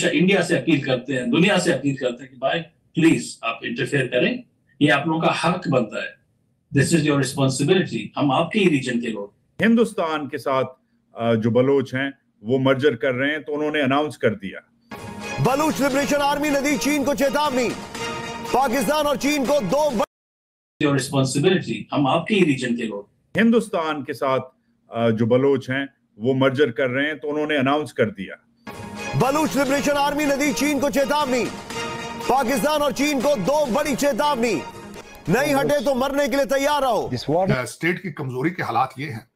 हमेशा इंडिया से अपील करते हैं, दुनिया से अपील करते हैं कि भाई प्लीज आप इंटरफेयर करें, ये आप लोगों का हक बनता है, दिस इज योर रिस्पॉन्सिबिलिटी, हम आपके ही रीजन के लोग। हिंदुस्तान के साथ जो बलोच हैं वो मर्जर कर रहे हैं, तो उन्होंने अनाउंस कर दिया। बलूच लिबरेशन आर्मी ने दी चीन को चेतावनी, पाकिस्तान और चीन को दो योर रिस्पॉन्सिबिलिटी, हम आपके ही रीजन के लोग। हिंदुस्तान के साथ जो बलोच हैं वो मर्जर कर रहे हैं, तो उन्होंने अनाउंस कर दिया। बलूच लिबरेशन आर्मी ने दी चीन को चेतावनी, पाकिस्तान और चीन को दो बड़ी चेतावनी, नहीं हटे तो मरने के लिए तैयार रहो। स्टेट की कमजोरी के हालात ये हैं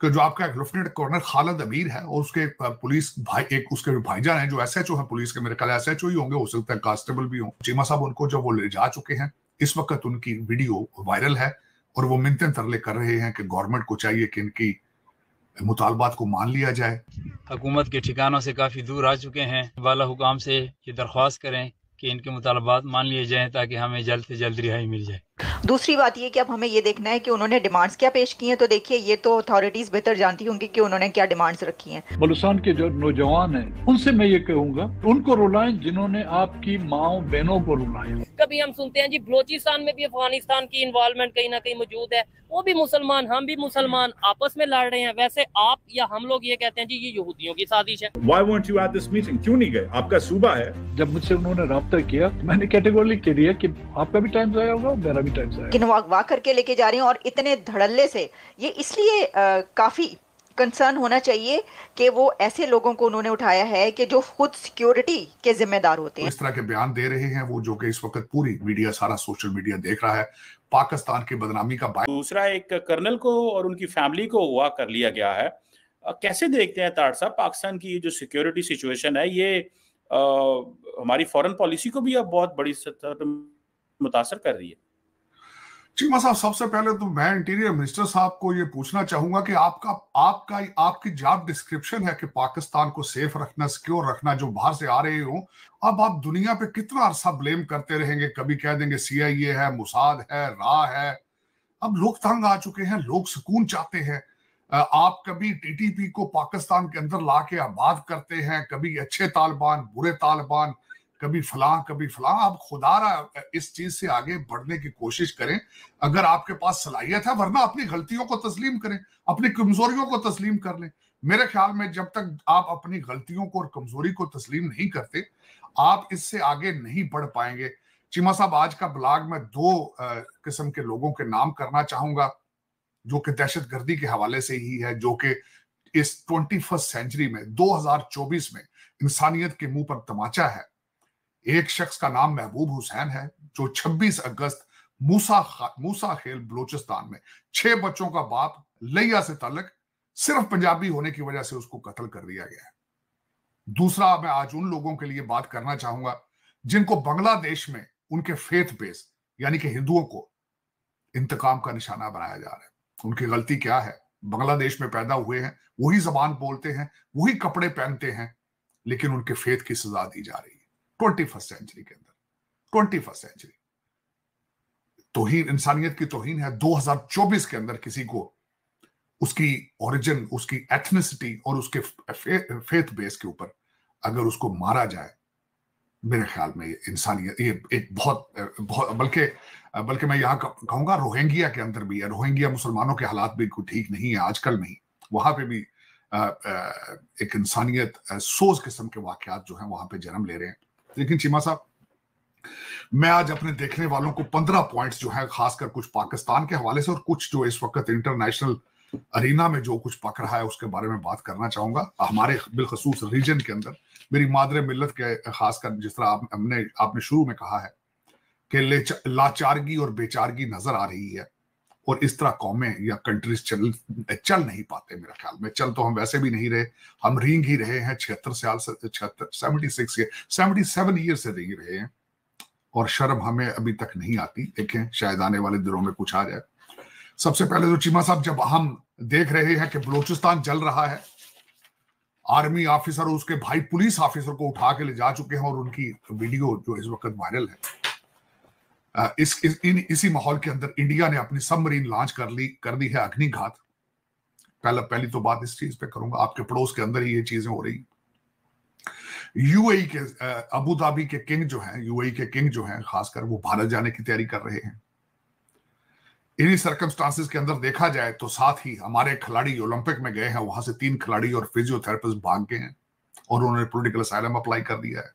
कि जो आपका एक लेफ्टिनेंट कर्नल खालिद अमीर है और उसके पुलिस भाई, एक उसके भाईजान है जो एसएचओ है पुलिस के, मेरे ख्याल एसएचओ ही होंगे, हो सकता है कांस्टेबल भी हो। चीमा साहब उनको जब वो ले जा चुके हैं, इस वक्त उनकी वीडियो वायरल है और वो मिन्नतें तरले कर रहे हैं कि गवर्नमेंट को चाहिए कि इनकी मुतालबात को मान लिया जाए। हुकूमत के ठिकानों से काफ़ी दूर आ चुके हैं, वाला हुकाम से ये दरख्वास्त करें कि इनके मुतालबात मान लिए जाएं ताकि हमें जल्द से जल्द रिहाई मिल जाए। दूसरी बात ये कि अब हमें ये देखना है कि उन्होंने डिमांड्स क्या पेश की हैं। तो देखिए, ये तो अथॉरिटीज बेहतर जानती होंगी कि उन्होंने क्या डिमांड्स रखी हैं। बलूचिस्तान के जो नौजवान हैं उनसे मैं ये कहूँगा उनको रुलाएं जिन्होंने आपकी माओ बहनों को रुलाया। कभी हम सुनते हैं जी बलोचिस्तान में भी अफगानिस्तान की इन्वॉल्वमेंट कहीं ना कहीं मौजूद है, वो भी मुसलमान हम भी मुसलमान आपस में लड़ रहे हैं। वैसे आप या हम लोग ये कहते हैं जी ये यहूदियों की साजिश है। Why weren't you at this meeting? क्यों नहीं गए? आपका सूबा है। जब मुझसे उन्होंने रब्ता किया तो मैंने कैटेगोरिकली कह दिया कि आपका भी टाइम जाया होगा, मेरा भी टाइम जाया। किन अगवा करके लेके जा रहे हैं और इतने धड़ल्ले से, ये इसलिए काफी कंसर्न होना चाहिए कि वो ऐसे लोगों को उन्होंने उठाया है कि जो खुद सिक्योरिटी के जिम्मेदार होते हैं। इस तरह के बयान दे रहे हैं वो, जो कि इस वक्त पूरी मीडिया, सारा सोशल मीडिया देख रहा है, पाकिस्तान की बदनामी का। दूसरा, एक कर्नल को और उनकी फैमिली को हुआ कर लिया गया है। कैसे देखते हैं ताड़ साहब पाकिस्तान की जो सिक्योरिटी सिचुएशन है, ये हमारी फॉरेन पॉलिसी को भी अब बहुत बड़ी सतह पर मुतासर कर रही है? चीमा साहब, सबसे पहले तो मैं इंटीरियर मिनिस्टर साहब को ये पूछना चाहूंगा कि आपकी जॉब डिस्क्रिप्शन है कि पाकिस्तान को सेफ रखना, सिक्योर रखना, जो बाहर से आ रहे हो, अब आप दुनिया पे कितना अरसा ब्लेम करते रहेंगे? कभी कह देंगे CIA है, मुसाद है, रा है। अब लोग तंग आ चुके हैं, लोग सुकून चाहते हैं। आप कभी TTP को पाकिस्तान के अंदर ला के आबाद करते हैं, कभी अच्छे तालिबान, बुरे तालिबान, कभी फलां कभी फलां। आप खुदारा इस चीज से आगे बढ़ने की कोशिश करें अगर आपके पास सलाहियत है, वरना अपनी गलतियों को तस्लीम करें, अपनी कमजोरियों को तस्लीम कर लें। मेरे ख्याल में जब तक आप अपनी गलतियों को और कमजोरी को तस्लीम नहीं करते, आप इससे आगे नहीं बढ़ पाएंगे। चीमा साहब, आज का ब्लॉग में दो किस्म के लोगों के नाम करना चाहूंगा जो कि दहशतगर्दी के हवाले से ही है, जो कि इस 21st सेंचुरी में 2024 में इंसानियत के मुंह पर तमाचा है। एक शख्स का नाम महबूब हुसैन है जो 26 अगस्त मूसा खेल बलूचिस्तान में 6 बच्चों का बाप, लिया से ताल्लुक, सिर्फ पंजाबी होने की वजह से उसको कत्ल कर दिया गया है। दूसरा, मैं आज उन लोगों के लिए बात करना चाहूंगा जिनको बांग्लादेश में उनके फेथ बेस यानी कि हिंदुओं को इंतकाम का निशाना बनाया जा रहा है। उनकी गलती क्या है? बांग्लादेश में पैदा हुए हैं, वही जबान बोलते हैं, वही कपड़े पहनते हैं, लेकिन उनके फेथ की सजा दी जा रही है 21st सेंचुरी के अंदर। 21st सेंचुरी तौहीन, इंसानियत की तौहीन है। 2024 के अंदर किसी को उसकी ओरिजिन, उसकी एथनिसिटी और उसके फेथ बेस के ऊपर अगर उसको मारा जाए, मेरे ख्याल में ये इंसानियत, ये एक बहुत बल्कि मैं यहाँ कहूंगा रोहिंग्या के अंदर भी है। रोहिंग्या मुसलमानों के हालात भी कोई ठीक नहीं है आजकल में ही, वहां पे भी एक इंसानियत सोच किस्म के वाकयात जो हैं वहां पे जन्म ले रहे हैं। लेकिन चीमा साहब, मैं आज अपने देखने वालों को 15 पॉइंट्स जो है, खासकर कुछ पाकिस्तान के हवाले से और कुछ जो इस वक्त इंटरनेशनल अरीना में जो कुछ पक रहा है उसके बारे में बात करना चाहूंगा। हमारे बिलखसूस रीजन के अंदर, मेरी मादरे मिल्लत के खासकर, जिस तरह आपने शुरू में कहा है कि लाचारगी और बेचारगी नजर आ रही है, और इस तरह कौमें या कंट्रीज चल नहीं पाते। मेरे ख्याल में चल तो हम वैसे भी नहीं रहे, हम रींग ही रहे हैं 76 साल से, 77 ईयर से रींग रहे हैं, और शर्म हमें अभी तक नहीं आती। देखें, शायद आने वाले दिनों में कुछ आ जाए। सबसे पहले तो चीमा साहब, जब हम देख रहे हैं कि बलूचिस्तान जल रहा है, आर्मी ऑफिसर और उसके भाई पुलिस ऑफिसर को उठा के ले जा चुके हैं, और उनकी वीडियो जो इस वक्त वायरल है, इसी माहौल के अंदर इंडिया ने अपनी सबमरीन लॉन्च कर दी है अग्निघात। पहली तो बात इस चीज पे करूंगा, आपके पड़ोस के अंदर ही ये चीजें हो रही। यूएई के अबू धाबी के किंग जो हैं, यूएई के किंग जो हैं खासकर, वो भारत जाने की तैयारी कर रहे हैं। इन्हीं सर्कमस्टांसेस के अंदर देखा जाए तो साथ ही हमारे खिलाड़ी ओलंपिक में गए हैं, वहां से 3 खिलाड़ी और फिजियोथेरेपिस्ट भाग गए हैं और उन्होंने पॉलिटिकल असाइलम अप्लाई कर दिया है,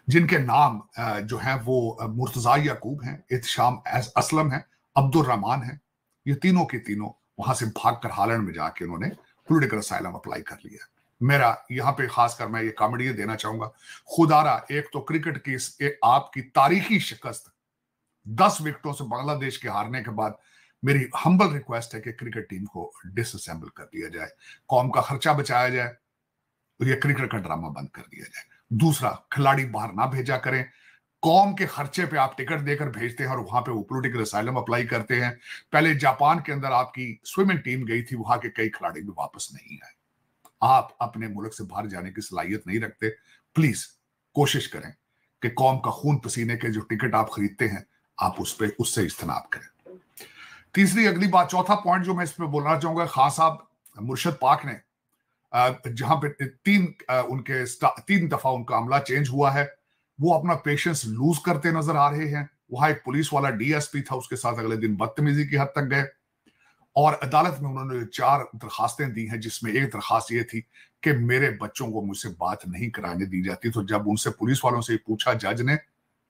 जिनके नाम जो हैं वो मुर्तजा याकूब हैं, इत्शाम असलम है, अब्दुल रहमान है। ये तीनों के तीनों वहां से भागकर हालैंड में जाके उन्होंने पॉलिटिकल असाइलम अप्लाई कर लिया। मेरा यहाँ पे खासकर मैं ये कॉमेडी देना चाहूंगा, खुदारा एक तो क्रिकेट की आपकी तारीखी शिकस्त 10 विकेटों से बांग्लादेश के हारने के बाद मेरी हम्बल रिक्वेस्ट है कि क्रिकेट टीम को डिसअसेंबल कर दिया जाए, कौम का खर्चा बचाया जाए और ये क्रिकेट का ड्रामा बंद कर दिया जाए। दूसरा, खिलाड़ी बाहर ना भेजा करें, कौम के खर्चे पे आप टिकट देकर भेजते हैं और वहां पे वो पॉलिटिकल असाइलम अप्लाई करते हैं। पहले जापान के अंदर आपकी स्विमिंग टीम गई थी, वहां के कई खिलाड़ी भी वापस नहीं आए। आप अपने मुल्क से बाहर जाने की सलाहियत नहीं रखते, प्लीज कोशिश करें कि कौम का खून पसीने के जो टिकट आप खरीदते हैं आप उससे इज्तनाब करें। तीसरी अगली बात, चौथा पॉइंट जो मैं इस पे बोलना चाहूंगा, खान साहब मुर्शद पाक ने जहां पे 3 दफा उनका अमला चेंज हुआ है, वो अपना पेशेंस लूज करते नजर आ रहे हैं। वहां एक पुलिस वाला डीएसपी था, उसके साथ अगले दिन बदतमीजी की हद तक गए और अदालत में उन्होंने 4 दरखास्तें दी हैं, जिसमें एक दरखास्त ये थी कि मेरे बच्चों को मुझसे बात नहीं कराने दी जाती। तो जब उनसे पुलिस वालों से पूछा जज ने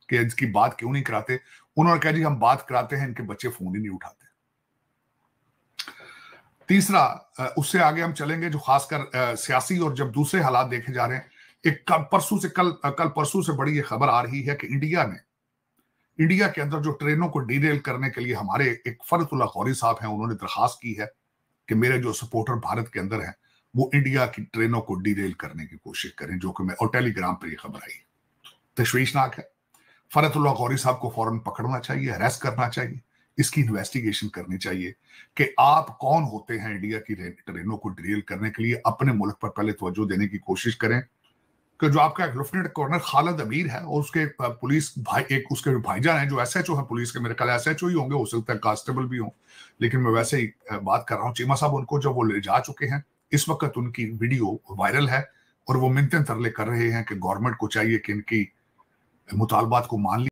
कि इसकी बात क्यों नहीं कराते, उन्होंने कहा जी हम बात कराते हैं, इनके बच्चे फोन ही नहीं उठाते। तीसरा, उससे आगे हम चलेंगे जो खासकर सियासी और जब दूसरे हालात देखे जा रहे हैं, एक कल परसों से बड़ी ये खबर आ रही है कि इंडिया के अंदर जो ट्रेनों को डीरेल करने के लिए हमारे एक फरतुल्लाह गौरी साहब हैं, उन्होंने दरखास्त की है कि मेरे जो सपोर्टर भारत के अंदर हैं वो इंडिया की ट्रेनों को डीरेल करने की कोशिश करें, जो कि मैं और टेलीग्राम पर ये खबर आई। तशवीशनाक है। फरतुल्लाह गौरी साहब को फौरन पकड़ना चाहिए, अरेस्ट करना चाहिए, इसकी इन्वेस्टिगेशन करनी चाहिए कि आप कौन होते हैं इंडिया की ट्रेनों को डीरेल करने के लिए। अपने मुल्क पर पहले तवज्जो देने की कोशिश करें कि जो आपका एक लेफ्टिनेंट कर्नल खालिद अमीर है और उसके पुलिस भाई, एक उसके भाईजान है जो एसएचओ है पुलिस के, मेरे ख्याल एसएचओ ही होंगे, हो सकता है कांस्टेबल भी हों, लेकिन मैं वैसे ही बात कर रहा हूँ। चीमा साहब उनको जब वो ले जा चुके हैं, इस वक्त उनकी वीडियो वायरल है और वो मिन्नतें तरले कर रहे हैं कि गवर्नमेंट को चाहिए कि इनकी मुतालबात को मान